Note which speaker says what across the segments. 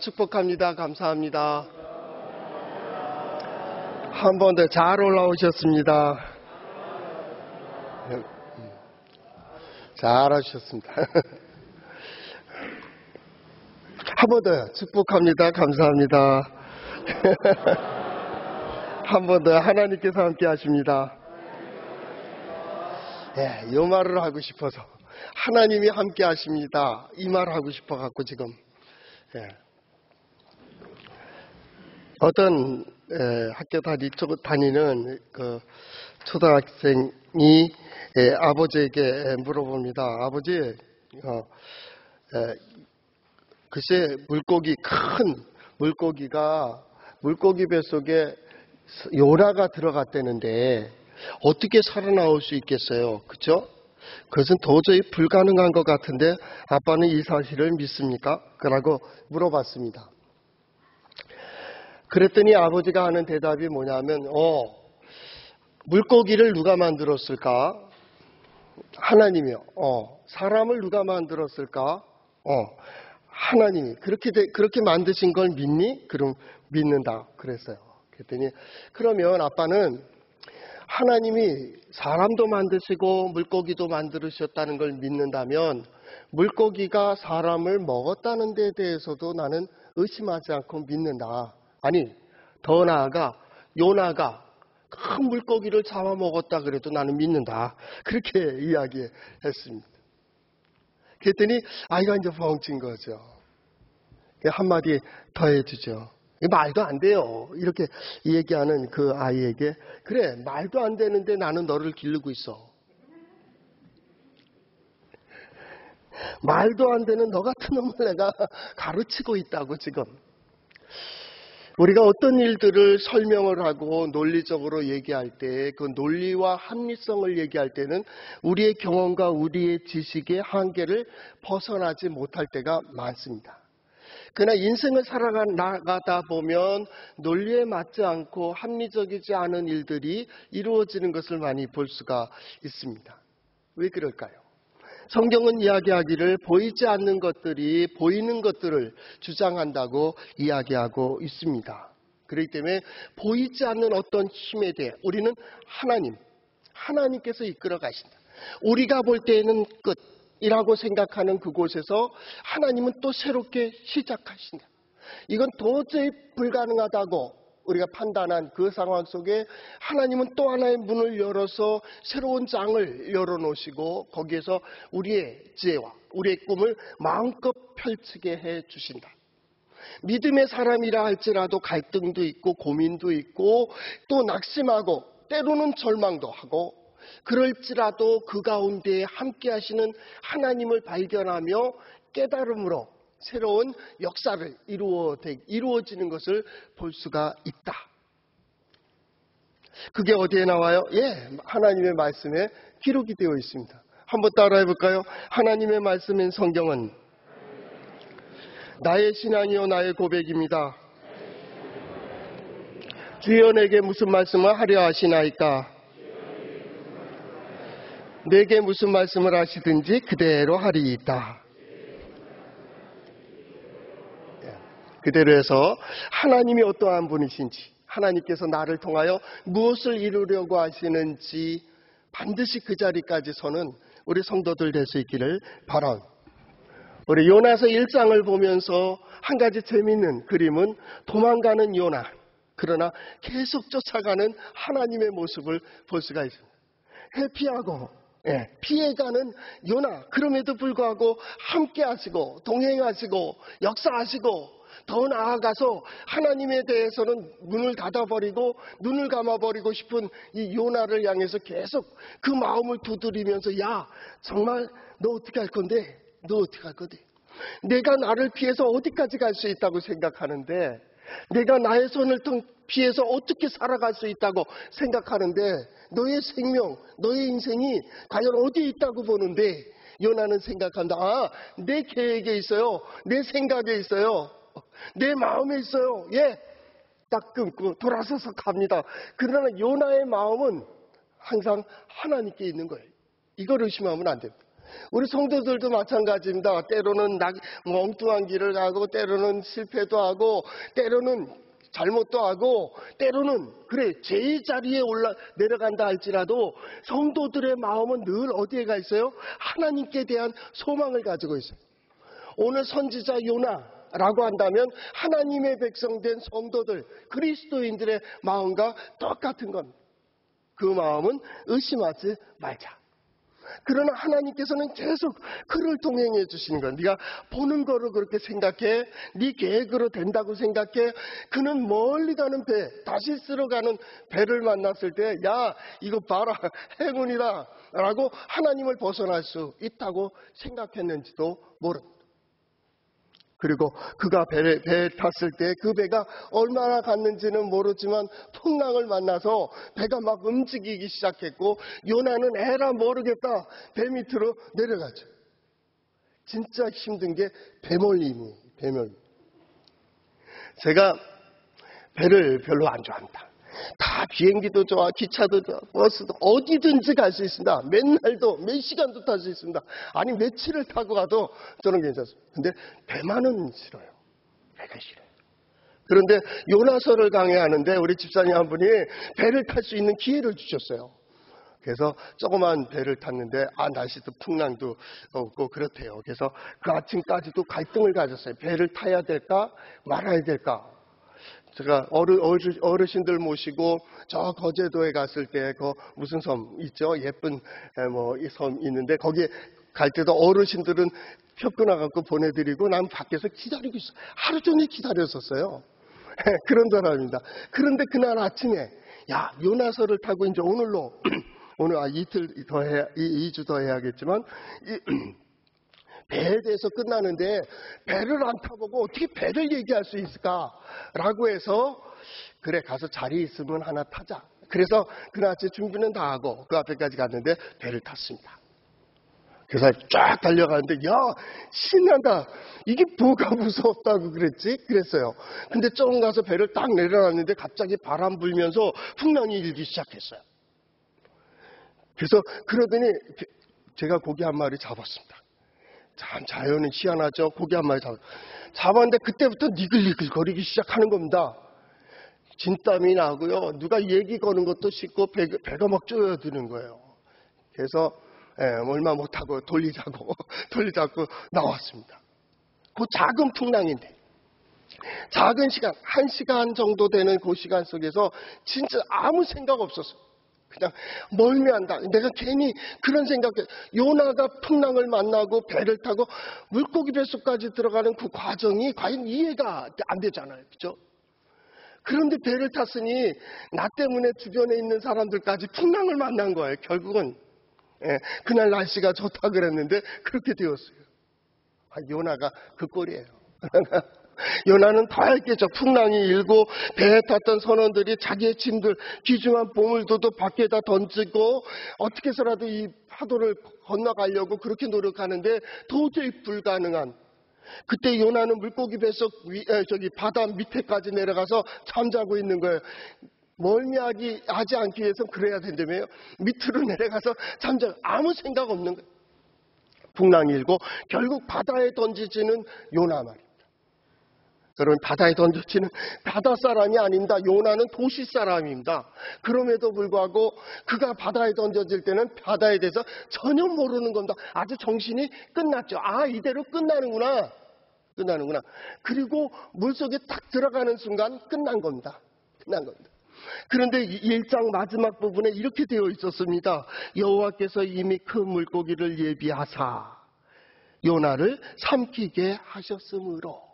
Speaker 1: 축복합니다. 감사합니다. 한 번 더 잘 올라오셨습니다. 잘하셨습니다. 한 번 더 축복합니다. 감사합니다. 한 번 더 하나님께서 함께 하십니다. 이 말을 하고 싶어서 하나님이 함께 하십니다. 이 말을 하고 싶어 갖고 지금 어떤 학교 다니는 그 초등학생이 아버지에게 물어봅니다. 아버지, 글쎄 큰 물고기가 물고기 뱃속에 요나가 들어갔다는데 어떻게 살아나올 수 있겠어요? 그렇죠? 그것은 도저히 불가능한 것 같은데 아빠는 이 사실을 믿습니까? 그러고 물어봤습니다. 그랬더니 아버지가 하는 대답이 뭐냐면 물고기를 누가 만들었을까? 하나님이요. 사람을 누가 만들었을까? 하나님이. 그렇게 만드신 걸 믿니? 그럼 믿는다. 그랬어요. 그랬더니 그러면 아빠는 하나님이 사람도 만드시고 물고기도 만드셨다는 걸 믿는다면 물고기가 사람을 먹었다는 데 대해서도 나는 의심하지 않고 믿는다. 아니, 더 나아가 요나가 큰 물고기를 잡아먹었다 그래도 나는 믿는다. 그렇게 이야기했습니다. 그랬더니 아이가 이제 벙친 거죠. 한마디 더 해주죠. 말도 안 돼요. 이렇게 얘기하는 그 아이에게 그래, 말도 안 되는데 나는 너를 기르고 있어. 말도 안 되는 너 같은 놈을 내가 가르치고 있다고 지금. 우리가 어떤 일들을 설명을 하고 논리적으로 얘기할 때 그 논리와 합리성을 얘기할 때는 우리의 경험과 우리의 지식의 한계를 벗어나지 못할 때가 많습니다. 그러나 인생을 살아가다 보면 논리에 맞지 않고 합리적이지 않은 일들이 이루어지는 것을 많이 볼 수가 있습니다. 왜 그럴까요? 성경은 이야기하기를 보이지 않는 것들이 보이는 것들을 주장한다고 이야기하고 있습니다. 그렇기 때문에 보이지 않는 어떤 힘에 대해 우리는 하나님께서 이끌어 가신다. 우리가 볼 때에는 끝이라고 생각하는 그곳에서 하나님은 또 새롭게 시작하신다. 이건 도저히 불가능하다고 우리가 판단한 그 상황 속에 하나님은 또 하나의 문을 열어서 새로운 장을 열어놓으시고 거기에서 우리의 지혜와 우리의 꿈을 마음껏 펼치게 해주신다. 믿음의 사람이라 할지라도 갈등도 있고 고민도 있고 또 낙심하고 때로는 절망도 하고 그럴지라도 그 가운데 함께 하시는 하나님을 발견하며 깨달음으로 새로운 역사를 이루어지는 것을 볼 수가 있다. 그게 어디에 나와요? 하나님의 말씀에 기록이 되어 있습니다. 한번 따라해 볼까요? 하나님의 말씀인 성경은 나의 신앙이요 나의 고백입니다. 주여 내게 무슨 말씀을 하려 하시나이까? 내게 무슨 말씀을 하시든지 그대로 하리이다. 그대로 해서 하나님이 어떠한 분이신지, 하나님께서 나를 통하여 무엇을 이루려고 하시는지 반드시 그 자리까지 서는 우리 성도들 될 수 있기를 바랍니다. 우리 요나서 1장을 보면서 한 가지 재미있는 그림은 도망가는 요나, 그러나 계속 쫓아가는 하나님의 모습을 볼 수가 있습니다. 회피하고 피해가는 요나, 그럼에도 불구하고 함께 하시고 동행하시고 역사하시고 더 나아가서 하나님에 대해서는 문을 닫아버리고 눈을 감아버리고 싶은 이 요나를 향해서 계속 그 마음을 두드리면서 야, 정말 너 어떻게 할 건데? 너 어떻게 할 건데? 내가 나를 피해서 어디까지 갈 수 있다고 생각하는데, 내가 나의 손을 피해서 어떻게 살아갈 수 있다고 생각하는데, 너의 생명, 너의 인생이 과연 어디에 있다고 보는데, 요나는 생각한다. 내 계획에 있어요. 내 생각에 있어요. 내 마음에 있어요. 딱 끊고 돌아서서 갑니다. 그러나 요나의 마음은 항상 하나님께 있는 거예요. 이걸 의심하면 안 됩니다. 우리 성도들도 마찬가지입니다. 때로는 엉뚱한 길을 가고, 때로는 실패도 하고, 때로는 잘못도 하고, 때로는 그래 제자리에 내려간다 할지라도 성도들의 마음은 늘 어디에 가 있어요? 하나님께 대한 소망을 가지고 있어요. 오늘 선지자 요나라고 한다면 하나님의 백성된 성도들, 그리스도인들의 마음과 똑같은 겁니다. 그 마음은 의심하지 말자. 그러나 하나님께서는 계속 그를 동행해 주시는 거야. 네가 보는 거로 그렇게 생각해. 네 계획으로 된다고 생각해. 그는 멀리 가는 배, 다시스로 가는 배를 만났을 때 야 이거 봐라 행운이다 라고 하나님을 벗어날 수 있다고 생각했는지도 모른다. 그리고 그가 배에 탔을 때 그 배가 얼마나 갔는지는 모르지만 풍랑을 만나서 배가 막 움직이기 시작했고, 요나는 에라 모르겠다 배 밑으로 내려가죠. 진짜 힘든 게 배멀림이에요. 배멀림. 제가 배를 별로 안 좋아합니다. 다 비행기도 좋아, 기차도 좋아, 버스도 어디든지 갈 수 있습니다. 맨날도 몇 시간도 탈 수 있습니다. 아니 며칠을 타고 가도 저는 괜찮습니다. 근데 배만은 싫어요. 배가 싫어요. 그런데 요나서를 강의하는데 우리 집사님 한 분이 배를 탈 수 있는 기회를 주셨어요. 그래서 조그만 배를 탔는데 날씨도 풍랑도 없고 그렇대요. 그래서 그 아침까지도 갈등을 가졌어요. 배를 타야 될까 말아야 될까. 제가 어르신들 모시고 저 거제도에 갔을 때 그 무슨 섬 있죠? 예쁜 이 섬 있는데 거기에 갈 때도 어르신들은 표 끊어갖고 보내드리고 난 밖에서 기다리고 있어. 하루 종일 기다렸었어요. 그런 사람입니다. 그런데 그날 아침에 요나서를 타고 이제 오늘로 오늘 이틀 더 2주 더 해야겠지만 배에 대해서 끝나는데 배를 안 타보고 어떻게 배를 얘기할 수 있을까라고 해서 그래 가서 자리 있으면 하나 타자. 그래서 그날 아침 준비는 다 하고 그 앞에까지 갔는데 배를 탔습니다. 그래서 쫙 달려가는데 야 신난다. 이게 뭐가 무서웠다고 그랬어요. 근데 조금 가서 배를 딱 내려놨는데 갑자기 바람 불면서 풍랑이 일기 시작했어요. 그래서 그러더니 제가 고기 한 마리 잡았습니다. 참 자연은 희한하죠. 고기 한 마리 잡았는데 그때부터 니글니글 거리기 시작하는 겁니다. 진땀이 나고요. 누가 얘기 거는 것도 싫고 배가 막 쪼여드는 거예요. 그래서 얼마 못하고 돌리자고 나왔습니다. 그 작은 풍랑인데 작은 시간 1시간 정도 되는 그 시간 속에서 진짜 아무 생각 없었어요. 그냥 멀미한다. 내가 괜히 그런 생각에 요나가 풍랑을 만나고 배를 타고 물고기 뱃속까지 들어가는 그 과정이 과연 이해가 안 되잖아요. 그렇죠? 그런데 배를 탔으니 나 때문에 주변에 있는 사람들까지 풍랑을 만난 거예요. 결국은 그날 날씨가 좋다 그랬는데 그렇게 되었어요. 요나가 그 꼴이에요. 요나는 더 했겠죠. 풍랑이 일고 배에 탔던 선원들이 자기의 짐들 귀중한 보물도도 밖에다 던지고 어떻게 해서라도 이 파도를 건너가려고 그렇게 노력하는데 도저히 불가능한. 그때 요나는 물고기 뱃속 바다 밑에까지 내려가서 잠자고 있는 거예요. 멀미하지 않기 위해서 그래야 된다며요. 밑으로 내려가서 아무 생각 없는 거예요. 풍랑이 일고 결국 바다에 던지지는 요나 말이에요. 여러분 바다에 던져지는 바다 사람이 아닙니다. 요나는 도시 사람입니다. 그럼에도 불구하고 그가 바다에 던져질 때는 바다에 대해서 전혀 모르는 겁니다. 아주 정신이 끝났죠. 이대로 끝나는구나. 그리고 물속에 딱 들어가는 순간 끝난 겁니다. 그런데 1장 마지막 부분에 이렇게 되어 있었습니다. 여호와께서 이미 큰 물고기를 예비하사 요나를 삼키게 하셨으므로.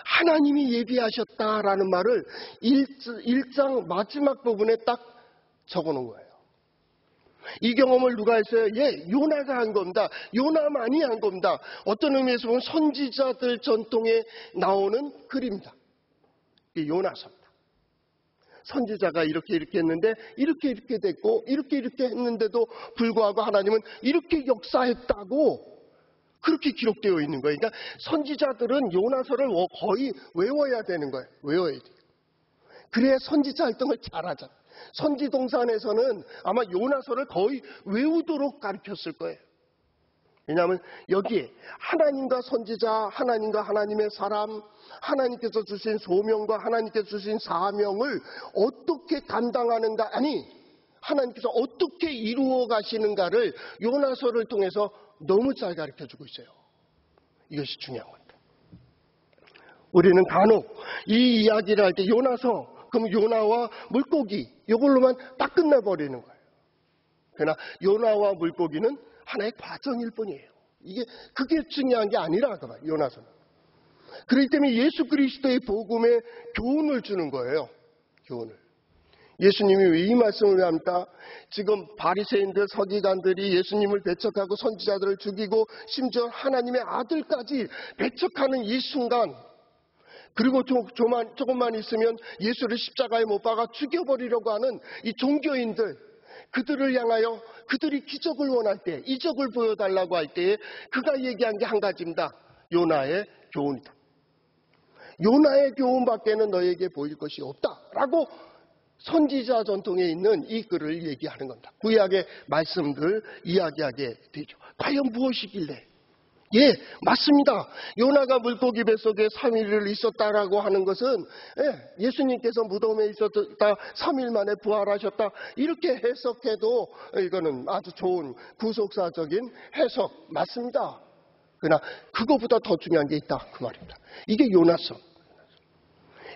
Speaker 1: 하나님이 예비하셨다라는 말을 1장 마지막 부분에 딱 적어놓은 거예요. 이 경험을 누가 했어요? 요나가 한 겁니다. 요나만이 한 겁니다. 어떤 의미에서 보면 선지자들 전통에 나오는 글입니다. 이 요나서입니다. 선지자가 이렇게 했는데 이렇게 됐고 이렇게 했는데도 불구하고 하나님은 이렇게 역사했다고 그렇게 기록되어 있는 거예요. 그러니까 선지자들은 요나서를 거의 외워야 되는 거예요. 외워야 돼요. 그래야 선지자 활동을 잘하잖아요. 선지동산에서는 아마 요나서를 거의 외우도록 가르쳤을 거예요. 왜냐하면 여기에 하나님과 선지자, 하나님과 하나님의 사람, 하나님께서 주신 소명과 하나님께서 주신 사명을 어떻게 감당하는가, 아니 하나님께서 어떻게 이루어 가시는가를 요나서를 통해서 너무 잘 가르쳐주고 있어요. 이것이 중요한 겁니다. 우리는 간혹 이 이야기를 할 때 요나서, 그럼 요나와 물고기 이걸로만 딱 끝내버리는 거예요. 그러나 요나와 물고기는 하나의 과정일 뿐이에요. 그게 중요한 게 아니라 그 말, 요나서는. 그렇기 때문에 예수 그리스도의 복음에 교훈을 주는 거예요. 교훈을. 예수님이 왜 이 말씀을 합니까? 지금 바리새인들, 서기관들이 예수님을 배척하고 선지자들을 죽이고 심지어 하나님의 아들까지 배척하는 이 순간, 그리고 조금만 있으면 예수를 십자가에 못 박아 죽여버리려고 하는 이 종교인들, 그들을 향하여 그들이 기적을 원할 때, 이적을 보여달라고 할 때에 그가 얘기한 게 한 가지입니다. 요나의 교훈이다. 요나의 교훈밖에는 너에게 보일 것이 없다라고 선지자 전통에 있는 이 글을 얘기하는 겁니다. 구약의 말씀들 이야기하게 되죠. 과연 무엇이길래? 예, 맞습니다. 요나가 물고기 뱃속에 3일을 있었다라고 하는 것은 예수님께서 무덤에 있었다 3일 만에 부활하셨다 이렇게 해석해도 이거는 아주 좋은 구속사적인 해석 맞습니다. 그러나 그거보다 더 중요한 게 있다 그 말입니다. 이게 요나서.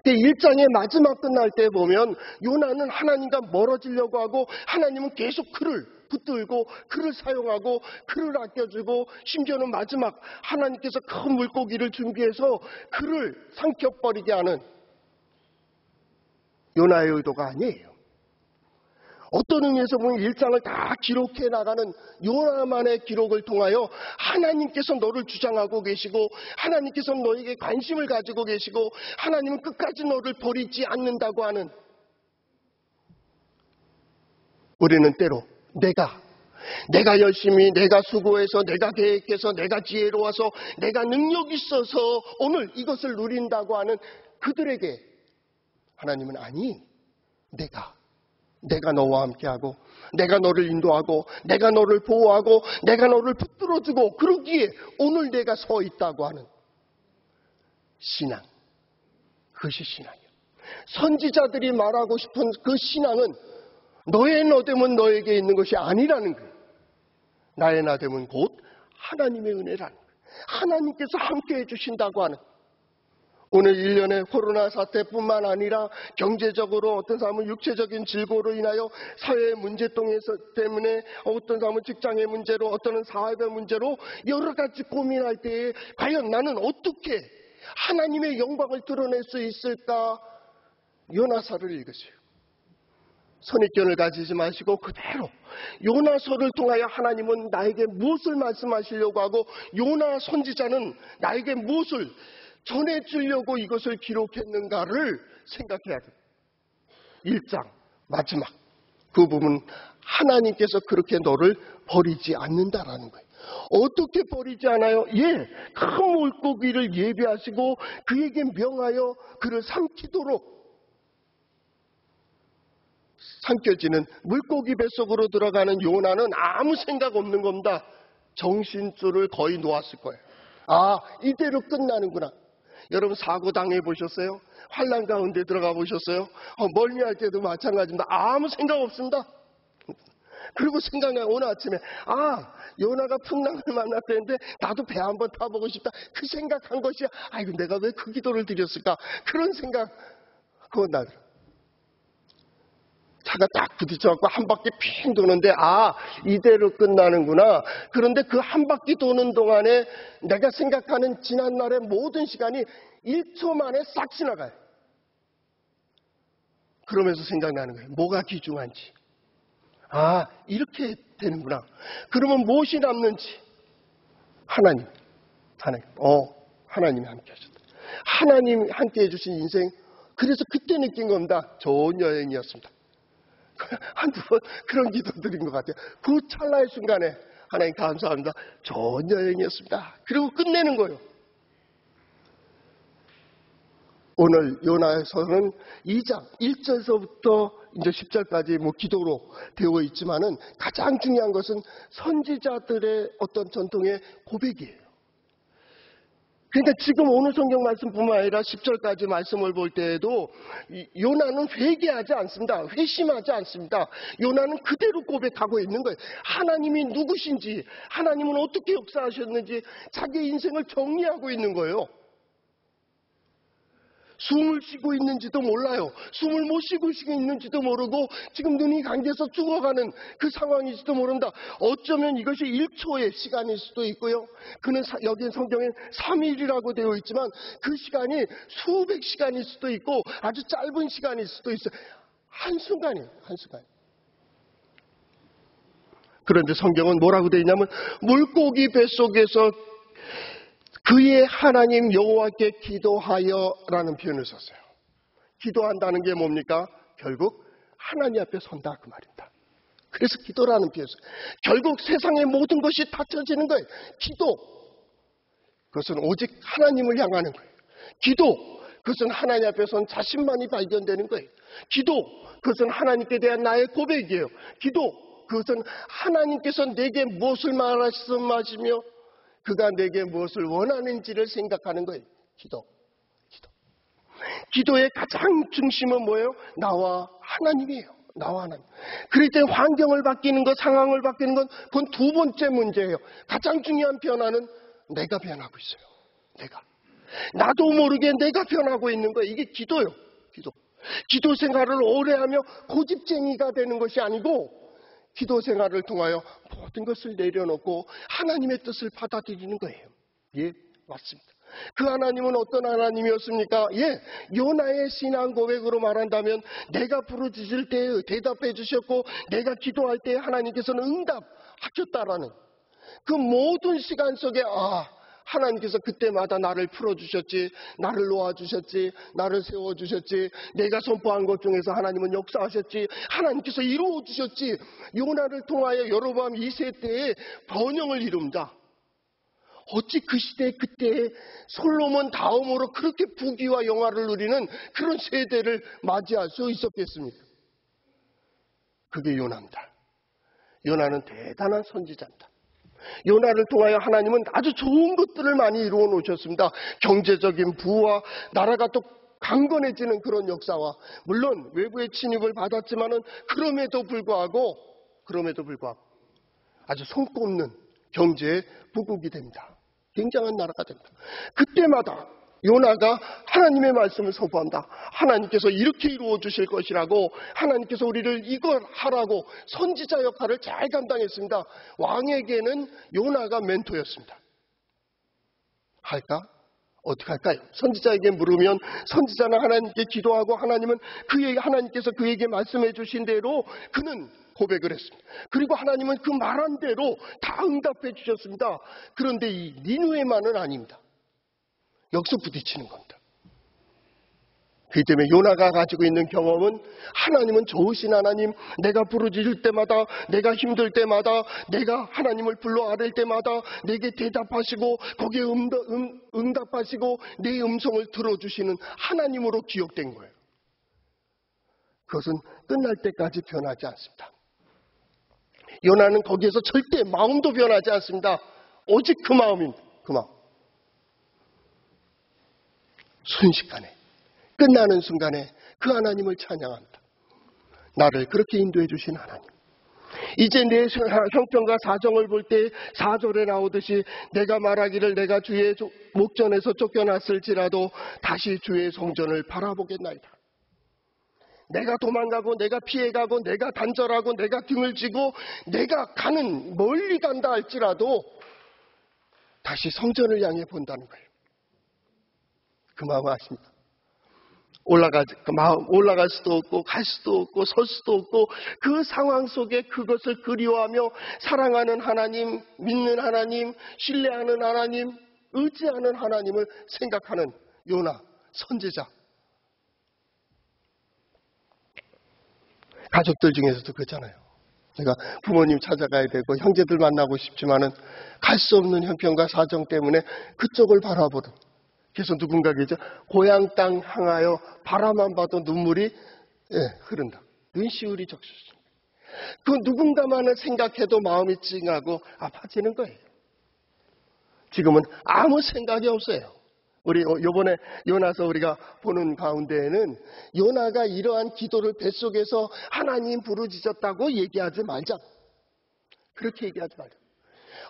Speaker 1: 1장의 마지막 끝날 때 보면 요나는 하나님과 멀어지려고 하고 하나님은 계속 그를 붙들고 그를 사용하고 그를 아껴주고 심지어는 마지막 하나님께서 큰 물고기를 준비해서 그를 삼켜버리게 하는 요나의 의도가 아니에요. 어떤 의미에서 보면 1장을 다 기록해 나가는 요나만의 기록을 통하여 하나님께서 너를 주장하고 계시고 하나님께서 너에게 관심을 가지고 계시고 하나님은 끝까지 너를 버리지 않는다고 하는, 우리는 때로 내가 열심히 내가 수고해서 내가 계획해서 내가 지혜로워서 내가 능력 있어서 오늘 이것을 누린다고 하는 그들에게 하나님은 아니, 내가 너와 함께하고 내가 너를 인도하고 내가 너를 보호하고 내가 너를 붙들어주고 그러기에 오늘 내가 서 있다고 하는 신앙, 그것이 신앙이에요. 선지자들이 말하고 싶은 그 신앙은 너의 너됨은 너에게 있는 것이 아니라는 거예요. 나의 나됨은 곧 하나님의 은혜라는 거예요. 하나님께서 함께 해주신다고 하는, 오늘 1년의 코로나 사태뿐만 아니라 경제적으로 어떤 사람은 육체적인 질고로 인하여 사회의 문제 때문에 어떤 사람은 직장의 문제로 어떤 사업의 문제로 여러 가지 고민할 때에 과연 나는 어떻게 하나님의 영광을 드러낼 수 있을까? 요나서를 읽으세요. 선입견을 가지지 마시고 그대로 요나서를 통하여 하나님은 나에게 무엇을 말씀하시려고 하고 요나 선지자는 나에게 무엇을 전해주려고 이것을 기록했는가를 생각해야 돼요. 1장 마지막 그 부분, 하나님께서 그렇게 너를 버리지 않는다라는 거예요. 어떻게 버리지 않아요? 큰 물고기를 예비하시고 그에게 명하여 그를 삼키도록, 삼켜지는 물고기 뱃속으로 들어가는 요나는 아무 생각 없는 겁니다. 정신줄을 거의 놓았을 거예요. 아, 이대로 끝나는구나. 여러분 사고 당해 보셨어요? 환난 가운데 들어가 보셨어요? 멀미할 때도 마찬가지입니다. 아무 생각 없습니다. 그리고 생각나요. 오늘 아침에 요나가 풍랑을 만났다는데 나도 배 한번 타보고 싶다. 그 생각한 것이 아이고 내가 왜 그 기도를 드렸을까? 그런 생각, 그건 나 차가 딱 부딪혀갖고 한 바퀴 핑 도는데 이대로 끝나는구나. 그런데 그 한 바퀴 도는 동안에 내가 생각하는 지난날의 모든 시간이 1초 만에 싹 지나가요. 그러면서 생각나는 거예요. 뭐가 귀중한지. 이렇게 되는구나. 그러면 무엇이 남는지. 하나님. 하나님이 함께 하셨다. 하나님 함께 해주신 인생. 그래서 그때 느낀 겁니다. 좋은 여행이었습니다. 한두 번 그런 기도 드린 것 같아요. 그 찰나의 순간에 하나님 감사합니다. 좋은 여행이었습니다. 그리고 끝내는 거예요. 오늘 요나에서는 2장 1절서부터 이제 10절까지 기도로 되어 있지만은 가장 중요한 것은 선지자들의 어떤 전통의 고백이에요. 그러니까 지금 오늘 성경 말씀뿐만 아니라 10절까지 말씀을 볼 때에도 요나는 회개하지 않습니다. 회심하지 않습니다. 요나는 그대로 고백하고 있는 거예요. 하나님이 누구신지, 하나님은 어떻게 역사하셨는지 자기 인생을 정리하고 있는 거예요. 숨을 쉬고 있는지도 몰라요. 숨을 못 쉬고 있는지도 모르고 지금 눈이 감겨서 죽어가는 그 상황일지도 모른다. 어쩌면 이것이 1초의 시간일 수도 있고요. 그는 여기 성경에 3일이라고 되어 있지만 그 시간이 수백 시간일 수도 있고 아주 짧은 시간일 수도 있어요. 한순간이에요. 한순간. 그런데 성경은 뭐라고 되어 있냐면 물고기 뱃속에서 그의 하나님 여호와께 기도하여라는 표현을 썼어요. 기도한다는 게 뭡니까? 결국 하나님 앞에 선다 그 말입니다. 그래서 기도라는 표현을 써요. 결국 세상의 모든 것이 닫혀지는 거예요. 기도, 그것은 오직 하나님을 향하는 거예요. 기도, 그것은 하나님 앞에 선 자신만이 발견되는 거예요. 기도, 그것은 하나님께 대한 나의 고백이에요. 기도, 그것은 하나님께서 내게 무엇을 말씀하시며 그가 내게 무엇을 원하는지를 생각하는 거예요. 기도. 기도의 가장 중심은 뭐예요? 나와 하나님이에요. 나와 하나님. 그럴 때 환경을 바뀌는 것, 상황을 바뀌는 건 그건 두 번째 문제예요. 가장 중요한 변화는 내가 변하고 있어요. 내가. 나도 모르게 내가 변하고 있는 거예요. 이게 기도예요. 기도 생활을 오래 하며 고집쟁이가 되는 것이 아니고 기도 생활을 통하여 모든 것을 내려놓고 하나님의 뜻을 받아들이는 거예요. 예, 맞습니다. 그 하나님은 어떤 하나님이었습니까? 예, 요나의 신앙 고백으로 말한다면 내가 부르짖을 때 대답해 주셨고 내가 기도할 때 하나님께서는 응답하셨다라는 그 모든 시간 속에 하나님께서 그때마다 나를 풀어주셨지, 나를 놓아주셨지, 나를 세워주셨지, 내가 선포한 것 중에서 하나님은 역사하셨지, 하나님께서 이루어주셨지. 요나를 통하여 여로보암 2세 때의 번영을 이룹니다. 어찌 그 시대 그때에 솔로몬 다음으로 그렇게 부귀와 영화를 누리는 그런 세대를 맞이할 수 있었겠습니까? 그게 요나입니다. 요나는 대단한 선지자입니다. 요나를 통하여 하나님은 아주 좋은 것들을 많이 이루어 놓으셨습니다. 경제적인 부와 나라가 또 강건해지는 그런 역사와 물론 외부의 침입을 받았지만은 그럼에도 불구하고 아주 손꼽는 경제의 부국이 됩니다. 굉장한 나라가 됩니다. 그때마다 요나가 하나님의 말씀을 선포한다. 하나님께서 이렇게 이루어 주실 것이라고, 하나님께서 우리를 이걸 하라고 선지자 역할을 잘 감당했습니다. 왕에게는 요나가 멘토였습니다. 할까? 어떻게 할까요? 선지자에게 물으면 선지자는 하나님께 기도하고 하나님께서 그에게 말씀해 주신 대로 그는 고백을 했습니다. 그리고 하나님은 그 말한 대로 다 응답해 주셨습니다. 그런데 이 니느웨만은 아닙니다. 여기서 부딪히는 겁니다. 그렇기 때문에 요나가 가지고 있는 경험은 하나님은 좋으신 하나님, 내가 부르짖을 때마다, 내가 힘들 때마다, 내가 하나님을 불러 아랠 때마다 내게 대답하시고 거기에 응답하시고 내 음성을 들어주시는 하나님으로 기억된 거예요. 그것은 끝날 때까지 변하지 않습니다. 요나는 거기에서 절대 마음도 변하지 않습니다. 오직 그 마음입니다. 그 마음. 순식간에, 끝나는 순간에 그 하나님을 찬양합니다. 나를 그렇게 인도해 주신 하나님. 이제 내 형편과 사정을 볼 때 4절에 나오듯이 내가 말하기를 내가 주의 목전에서 쫓겨났을지라도 다시 주의 성전을 바라보겠나이다. 내가 도망가고 내가 피해가고 내가 단절하고 내가 등을 쥐고 내가 멀리 간다 할지라도 다시 성전을 향해 본다는 거예요. 그 마음 아십니까? 올라갈 수도 없고 갈 수도 없고 설 수도 없고 그 상황 속에 그것을 그리워하며 사랑하는 하나님, 믿는 하나님, 신뢰하는 하나님, 의지하는 하나님을 생각하는 요나 선지자. 가족들 중에서도 그렇잖아요. 내가 부모님 찾아가야 되고 형제들 만나고 싶지만은 갈 수 없는 형편과 사정 때문에 그쪽을 바라보는 그래서 누군가겠죠. 고향 땅 향하여 바라만 봐도 눈물이 흐른다. 눈시울이 적셨습니다. 그 누군가만을 생각해도 마음이 찡하고 아파지는 거예요. 지금은 아무 생각이 없어요. 우리 요번에 요나서 우리가 보는 가운데에는 요나가 이러한 기도를 뱃속에서 하나님 부르짖었다고 얘기하지 말자. 그렇게 얘기하지 말자.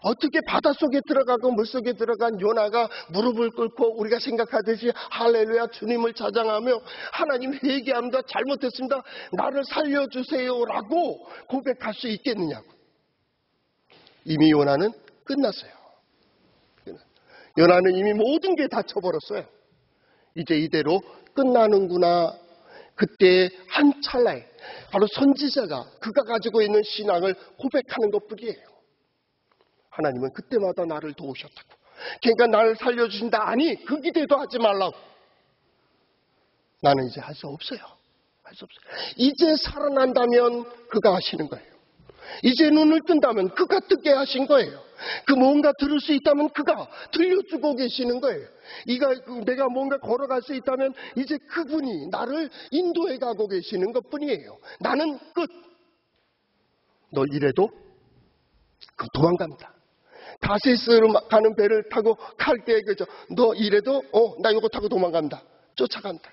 Speaker 1: 어떻게 바닷속에 들어가고 물속에 들어간 요나가 무릎을 꿇고 우리가 생각하듯이 할렐루야 주님을 찬양하며 하나님 회개합니다. 잘못했습니다. 나를 살려주세요라고 고백할 수 있겠느냐고. 이미 요나는 끝났어요. 요나는 이미 모든 게 닫혀버렸어요. 이제 이대로 끝나는구나. 그때 한 찰나에 바로 선지자가 그가 가지고 있는 신앙을 고백하는 것뿐이에요. 하나님은 그때마다 나를 도우셨다고. 그러니까 나를 살려주신다. 아니 그 기대도 하지 말라고. 나는 이제 할 수 없어요. 할 수 없어요. 이제 살아난다면 그가 하시는 거예요. 이제 눈을 뜬다면 그가 뜨게 하신 거예요. 그 뭔가 들을 수 있다면 그가 들려주고 계시는 거예요. 내가 뭔가 걸어갈 수 있다면 이제 그분이 나를 인도해 가고 계시는 것뿐이에요. 나는 끝. 너 이래도 도망갑니다. 다시스로 가는 배를 타고 갈 때 그죠? 너 이래도 나 이거 타고 도망간다. 쫓아간다.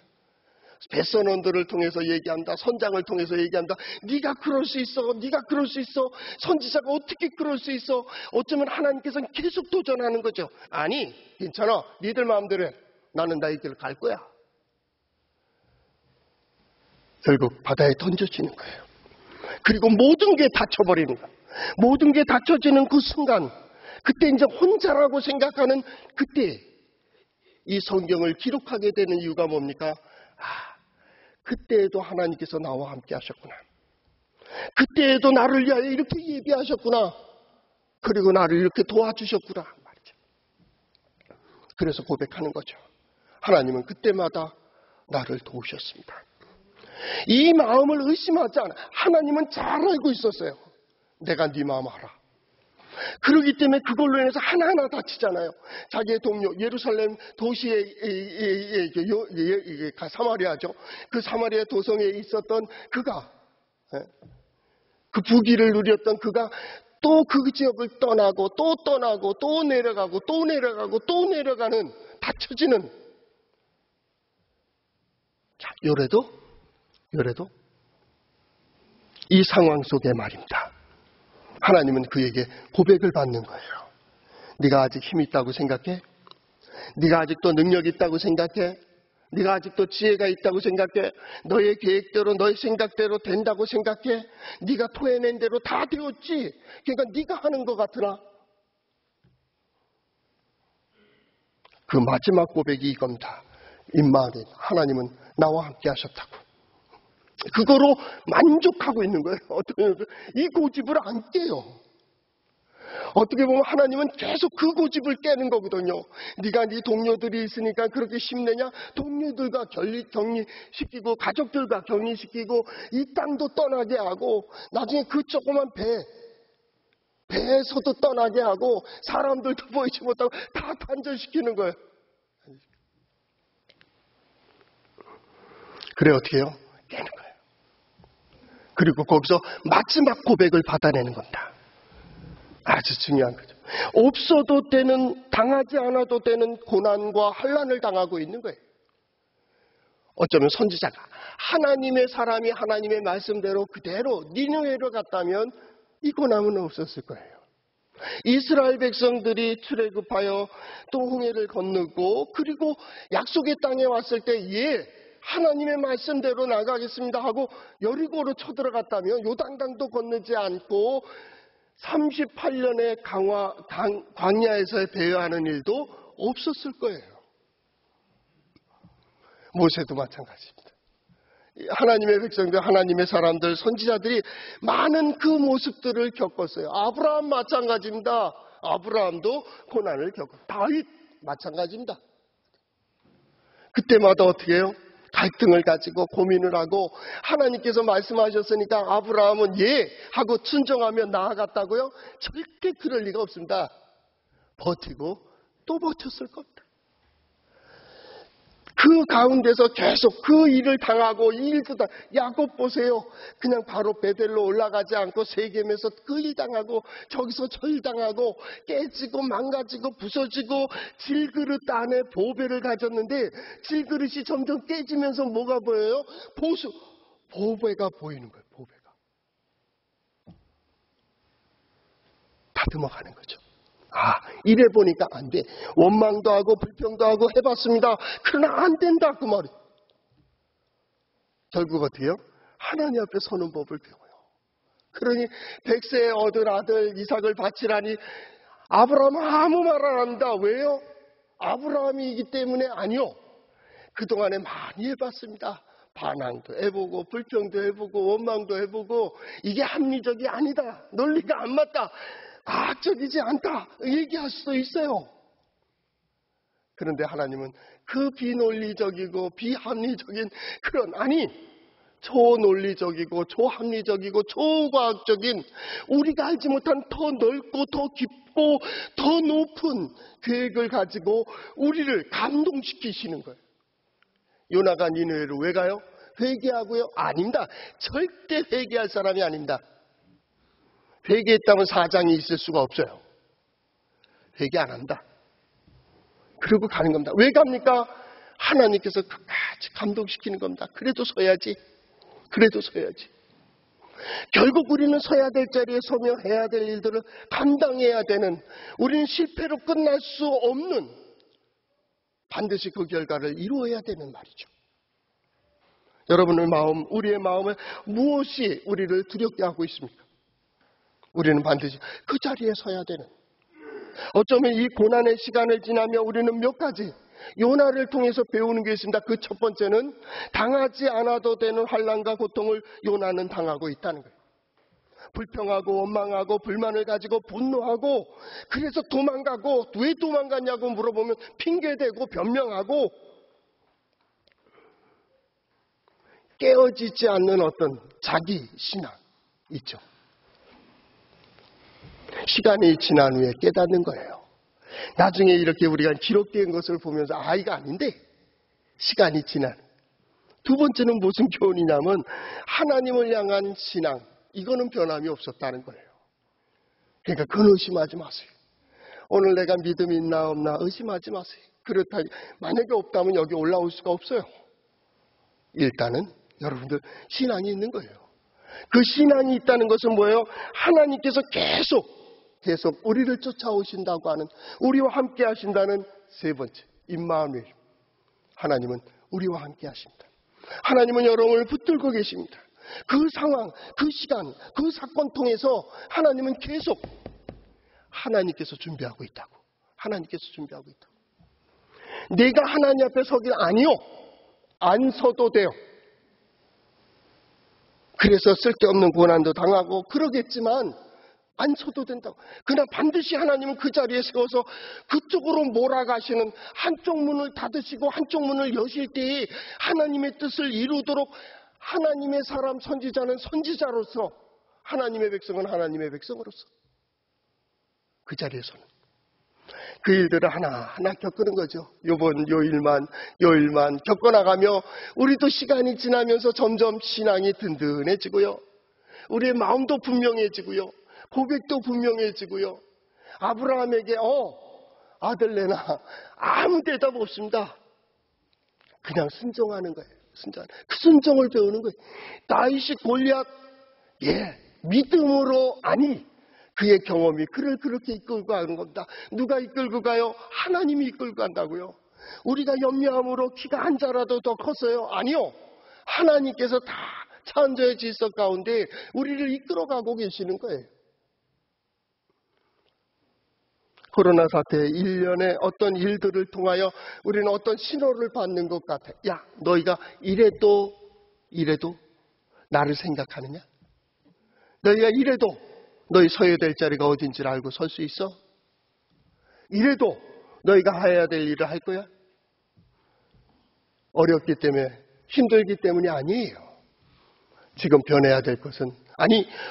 Speaker 1: 배선원들을 통해서 얘기한다. 선장을 통해서 얘기한다. 네가 그럴 수 있어. 네가 그럴 수 있어. 선지자가 어떻게 그럴 수 있어. 어쩌면 하나님께서는 계속 도전하는 거죠. 아니 괜찮아. 니들 마음대로 해. 나는 나의 길을 갈 거야. 결국 바다에 던져지는 거예요. 그리고 모든 게 닫혀버리는 거예요. 모든 게 닫혀지는 그 순간 그때 이제 혼자라고 생각하는 그때 이 성경을 기록하게 되는 이유가 뭡니까? 그때에도 하나님께서 나와 함께 하셨구나. 그때에도 나를 위하여 이렇게 예비하셨구나. 그리고 나를 이렇게 도와주셨구나 말이죠. 그래서 고백하는 거죠. 하나님은 그때마다 나를 도우셨습니다. 이 마음을 의심하지 않아. 하나님은 잘 알고 있었어요. 내가 네 마음 알아. 그렇기 때문에 그걸로 인해서 하나하나 다치잖아요. 자기의 동료 예루살렘 도시의 사마리아죠. 그 사마리아 도성에 있었던 그가 그 부귀를 누렸던 그가 또 그 지역을 떠나고 또 떠나고 또 내려가고 또 내려가고 또 내려가는 닫혀지는 요래도 이 상황 속에 말입니다. 하나님은 그에게 고백을 받는 거예요. 네가 아직 힘이 있다고 생각해? 네가 아직도 능력이 있다고 생각해? 네가 아직도 지혜가 있다고 생각해? 너의 계획대로 너의 생각대로 된다고 생각해? 네가 토해낸 대로 다 되었지? 그러니까 네가 하는 것 같으나? 그 마지막 고백이 이겁니다. 임마누엘, 하나님은 나와 함께 하셨다고. 그거로 만족하고 있는 거예요. 이 고집을 안 깨요. 어떻게 보면 하나님은 계속 그 고집을 깨는 거거든요. 네가 네 동료들이 있으니까 그렇게 힘내냐? 동료들과 격리시키고 가족들과 격리시키고 이 땅도 떠나게 하고 나중에 그 조그만 배에서도 떠나게 하고 사람들도 보이지 못하고 다 단절시키는 거예요. 그래 어떻게 해요? 깨는 거예요. 그리고 거기서 마지막 고백을 받아내는 겁니다. 아주 중요한 거죠. 없어도 되는, 당하지 않아도 되는 고난과 환난을 당하고 있는 거예요. 어쩌면 선지자가 하나님의 사람이 하나님의 말씀대로 그대로 니느웨로 갔다면 이 고난은 없었을 거예요. 이스라엘 백성들이 출애굽하여 또 홍해를 건너고 그리고 약속의 땅에 왔을 때 하나님의 말씀대로 나가겠습니다 하고 여리고로 쳐들어갔다면 요단강도 건너지 않고 38년의 광야에서 배회하는 일도 없었을 거예요. 모세도 마찬가지입니다. 하나님의 백성들, 하나님의 사람들, 선지자들이 많은 그 모습들을 겪었어요. 아브라함 마찬가지입니다. 아브라함도 고난을 겪었어요. 다윗 마찬가지입니다. 그때마다 어떻게 해요? 갈등을 가지고 고민을 하고 하나님께서 말씀하셨으니까 아브라함은 하고 순종하며 나아갔다고요? 절대 그럴 리가 없습니다. 버티고 또 버텼을 겁니다. 그 가운데서 계속 그 일을 당하고 이 일도 야곱 보세요. 그냥 바로 베델로 올라가지 않고 세겜에서 그 일 당하고 저기서 저 일 당하고 깨지고 망가지고 부서지고 질그릇 안에 보배를 가졌는데 질그릇이 점점 깨지면서 뭐가 보여요? 보배가 보이는 거예요. 보배가. 다듬어 가는 거죠. 이래 보니까 안 돼. 원망도 하고 불평도 하고 해봤습니다. 그러나 안 된다 그 말이. 결국 어때요? 하나님 앞에 서는 법을 배워요. 그러니 100세에 얻은 아들 이삭을 바치라니 아브라함은 아무 말 안 합니다. 왜요? 아브라함이기 때문에 아니요. 그동안에 많이 해봤습니다. 반항도 해보고 불평도 해보고 원망도 해보고 이게 합리적이 아니다. 논리가 안 맞다. 과학적이지 않다. 얘기할 수도 있어요. 그런데 하나님은 그 비논리적이고 비합리적인 그런 초논리적이고 초합리적이고 초과학적인 우리가 알지 못한 더 넓고 더 깊고 더 높은 계획을 가지고 우리를 감동시키시는 거예요. 요나가 니느웨로 왜 가요? 회개하고요? 아닙니다. 절대 회개할 사람이 아닙니다. 회개했다면 사장이 있을 수가 없어요. 회개 안 한다. 그리고 가는 겁니다. 왜 갑니까? 하나님께서 끝까지 감동시키는 겁니다. 그래도 서야지. 결국 우리는 서야 될 자리에 서며 해야 될 일들을 감당해야 되는, 우리는 실패로 끝날 수 없는, 반드시 그 결과를 이루어야 되는 말이죠. 여러분의 마음, 우리의 마음에 무엇이 우리를 두렵게 하고 있습니까? 우리는 반드시 그 자리에 서야 되는, 어쩌면 이 고난의 시간을 지나며 우리는 몇 가지 요나를 통해서 배우는 게 있습니다. 그 첫 번째는 당하지 않아도 되는 환난과 고통을 요나는 당하고 있다는 거예요. 불평하고 원망하고 불만을 가지고 분노하고 그래서 도망가고, 왜 도망갔냐고 물어보면 핑계대고 변명하고, 깨어지지 않는 어떤 자기 신앙 있죠. 시간이 지난 후에 깨닫는 거예요. 나중에 이렇게 우리가 기록된 것을 보면서 이거 아닌데, 시간이 지난. 두 번째는 무슨 교훈이냐면 하나님을 향한 신앙, 이거는 변함이 없었다는 거예요. 그러니까 그건 의심하지 마세요. 오늘 내가 믿음이 있나 없나 의심하지 마세요. 그렇다, 만약에 없다면 여기 올라올 수가 없어요. 일단은 여러분들 신앙이 있는 거예요. 그 신앙이 있다는 것은 뭐예요? 하나님께서 계속 우리를 쫓아오신다고 하는, 우리와 함께 하신다는 세 번째, 임마누엘. 하나님은 우리와 함께 하십니다. 하나님은 여러분을 붙들고 계십니다. 그 상황, 그 시간, 그 사건 통해서 하나님은 계속 하나님께서 준비하고 있다고. 내가 하나님 앞에 서길 아니요. 안 서도 돼요. 그래서 쓸데없는 고난도 당하고 그러겠지만 안 서도 된다고. 그러나 반드시 하나님은 그 자리에 세워서 그쪽으로 몰아가시는, 한쪽 문을 닫으시고 한쪽 문을 여실 때에 하나님의 뜻을 이루도록 하나님의 사람, 선지자는 선지자로서, 하나님의 백성은 하나님의 백성으로서 그 자리에서는 그 일들을 하나하나 겪는 거죠. 요번 요일만 겪어나가며 우리도 시간이 지나면서 점점 신앙이 든든해지고요. 우리의 마음도 분명해지고요. 고백도 분명해지고요. 아브라함에게 아들 내놔, 아무 대답 없습니다. 그냥 순종하는 거예요. 그 순종을 배우는 거예요. 다윗이 골리앗, 믿음으로, 그의 경험이 그를 그렇게 이끌고 가는 겁니다. 누가 이끌고 가요? 하나님이 이끌고 간다고요. 우리가 연미함으로 키가 한 자라도 더 컸어요? 아니요. 하나님께서 다 창조의 질서 가운데 우리를 이끌어가고 계시는 거예요. 코로나 사태 1년에 어떤 일들을 통하여 우리는 어떤 신호를 받는 것 같아. 너희가 이래도 나를 생각하느냐? 너희가 이래도 너희 서야 될 자리가 어딘지를 알고 설 수 있어? 이래도 너희가 해야 될 일을 할 거야? 어렵기 때문에, 힘들기 때문이 아니에요. 지금 변해야 될 것은,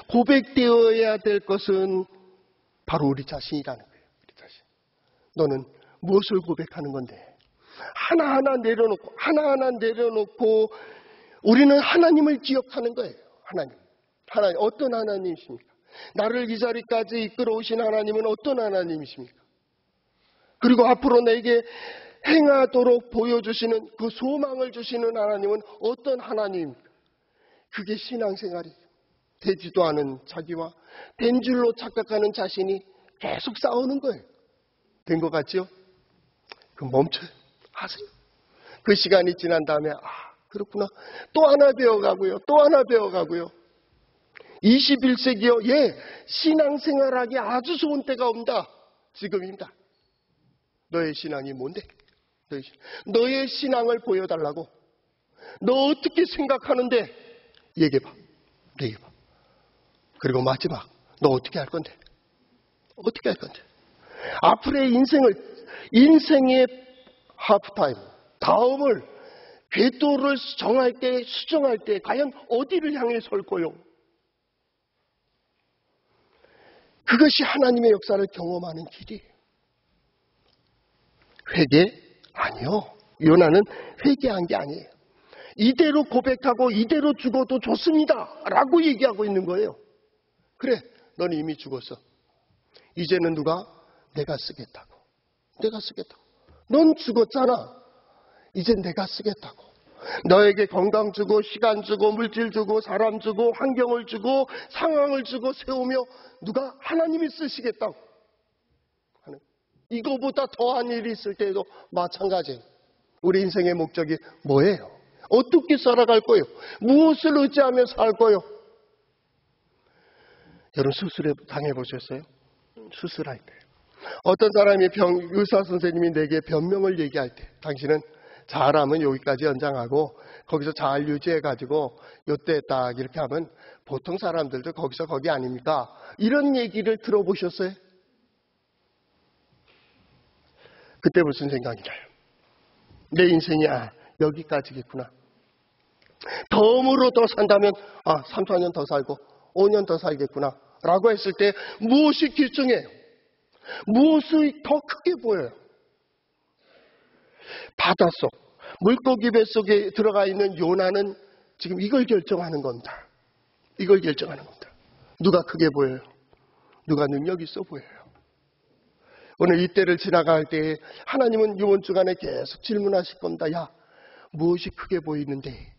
Speaker 1: 고백되어야 될 것은 바로 우리 자신이라는 거예요. 우리 자신. 너는 무엇을 고백하는 건데? 하나하나 내려놓고 우리는 하나님을 기억하는 거예요. 하나님. 어떤 하나님이십니까? 나를 이 자리까지 이끌어 오신 하나님은 어떤 하나님이십니까? 그리고 앞으로 내게 행하도록 보여주시는 그 소망을 주시는 하나님은 어떤 하나님입니까? 그게 신앙생활이에요. 되지도 않은 자기와 된 줄로 착각하는 자신이 계속 싸우는 거예요. 된 것 같죠? 그럼 멈춰요. 하세요. 그 시간이 지난 다음에 그렇구나. 또 하나 배워가고요. 또 하나 배워가고요. 21세기요. 신앙생활하기 아주 좋은 때가 온다. 지금입니다. 너의 신앙이 뭔데? 너의 신앙을 보여달라고. 너 어떻게 생각하는데? 얘기해봐. 그리고 마지막, 너 어떻게 할 건데? 앞으로의 인생의 하프타임, 다음을 궤도를 수정할 때 과연 어디를 향해 설 거요? 그것이 하나님의 역사를 경험하는 길이에요. 회개? 아니요. 요나는 회개한 게 아니에요. 이대로 고백하고 이대로 죽어도 좋습니다 라고 얘기하고 있는 거예요. 그래, 넌 이미 죽었어. 이제는 누가? 내가 쓰겠다고. 넌 죽었잖아. 이제 내가 쓰겠다고. 너에게 건강 주고 시간 주고 물질 주고 사람 주고 환경을 주고 상황을 주고 세우며 누가? 하나님이 쓰시겠다고. 이거보다 더한 일이 있을 때에도 마찬가지예요. 우리 인생의 목적이 뭐예요? 어떻게 살아갈 거예요? 무엇을 의지하며 살 거예요? 여러분 수술에 당해보셨어요? 수술할 때 어떤 사람이 의사 선생님이 내게 변명을 얘기할 때 당신은 잘하면 여기까지 연장하고 거기서 잘 유지해가지고 요때 딱 이렇게 하면 보통 사람들도 거기서 거기 아닙니까? 이런 얘기를 들어보셨어요? 그때 무슨 생각이 나요? 내 인생이 여기까지겠구나. 덤으로 더 산다면 3, 4년 더 살고 5년 더 살겠구나 라고 했을 때 무엇이 결정해요? 무엇이 더 크게 보여요? 바닷속 물고기 뱃속에 들어가 있는 요나는 지금 이걸 결정하는 겁니다. 누가 크게 보여요? 누가 능력 있어 보여요? 오늘 이때를 지나갈 때 하나님은 이번 주간에 계속 질문하실 겁니다. 야, 무엇이 크게 보이는데?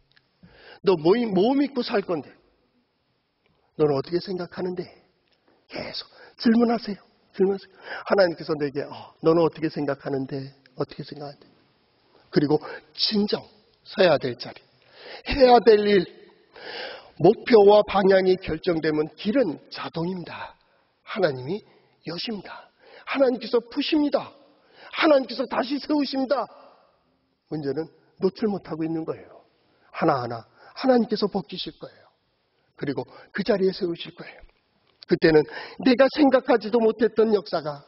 Speaker 1: 너 뭐 믿고 살 건데? 너는 어떻게 생각하는데? 계속 질문하세요. 하나님께서 내게 너는 어떻게 생각하는데? 그리고 진정 서야 될 자리, 해야 될 일, 목표와 방향이 결정되면 길은 자동입니다. 하나님이 여십니다. 하나님께서 푸십니다. 하나님께서 다시 세우십니다. 문제는 놓칠 못하고 있는 거예요. 하나하나 하나님께서 벗기실 거예요. 그리고 그 자리에 세우실 거예요. 그때는 내가 생각하지도 못했던 역사가,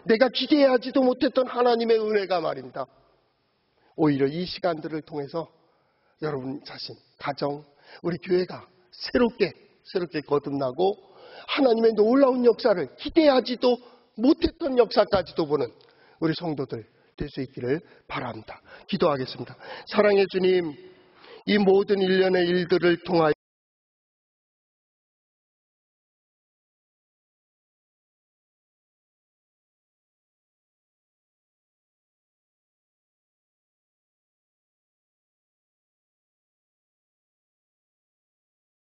Speaker 1: 내가 기대하지도 못했던 하나님의 은혜가 말입니다. 오히려 이 시간들을 통해서 여러분 자신, 가정, 우리 교회가 새롭게 거듭나고 하나님의 놀라운 역사를, 기대하지도 못했던 역사까지도 보는 우리 성도들 될 수 있기를 바랍니다. 기도하겠습니다. 사랑의 주님, 이 모든 일련의 일들을 통하여